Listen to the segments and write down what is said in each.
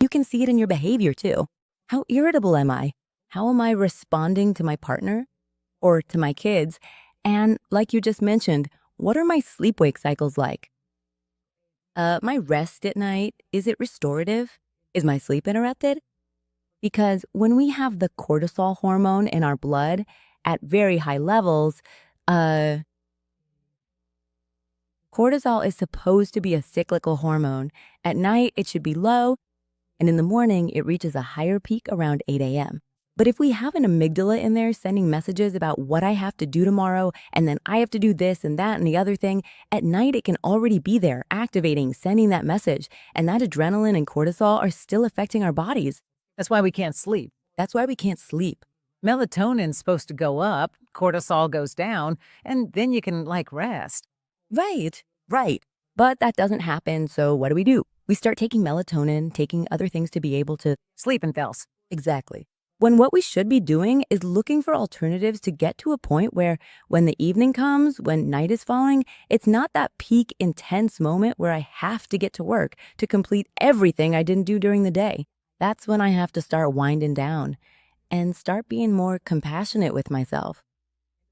You can see it in your behavior too. How irritable am I? How am I responding to my partner or to my kids? And like you just mentioned, what are my sleep-wake cycles like? My rest at night, is it restorative? Is my sleep interrupted? Because when we have the cortisol hormone in our blood at very high levels, uh, cortisol is supposed to be a cyclical hormone. At night, it should be low, and in the morning, it reaches a higher peak around 8 a.m. But if we have an amygdala in there sending messages about what I have to do tomorrow, and then I have to do this and that and the other thing, at night it can already be there, activating, sending that message. And that adrenaline and cortisol are still affecting our bodies. That's why we can't sleep. That's why we can't sleep. Melatonin's supposed to go up, cortisol goes down, and then you can, rest. Right. But that doesn't happen, so what do? We start taking melatonin, taking other things to be able to. Sleep and pills. Exactly. When what we should be doing is looking for alternatives to get to a point where when the evening comes, when night is falling, it's not that peak intense moment where I have to get to work to complete everything I didn't do during the day. That's when I have to start winding down and start being more compassionate with myself.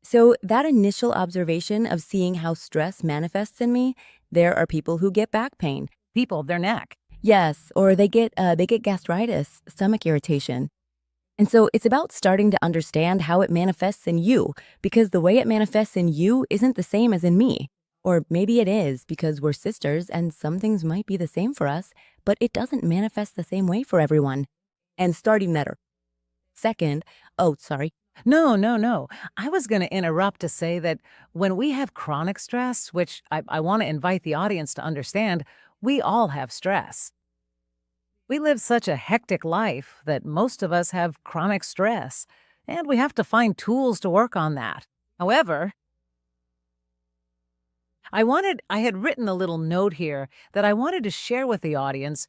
So that initial observation of seeing how stress manifests in me, there are people who get back pain. People, their neck. Yes, or they get gastritis, stomach irritation. And so it's about starting to understand how it manifests in you, because the way it manifests in you isn't the same as in me. Or maybe it is because we're sisters and some things might be the same for us, but it doesn't manifest the same way for everyone. And starting there. Second, oh, sorry. No. I was going to interrupt to say that when we have chronic stress, which I want to invite the audience to understand, we all have stress. We live such a hectic life that most of us have chronic stress, and we have to find tools to work on that. However, I had written a little note here that I wanted to share with the audience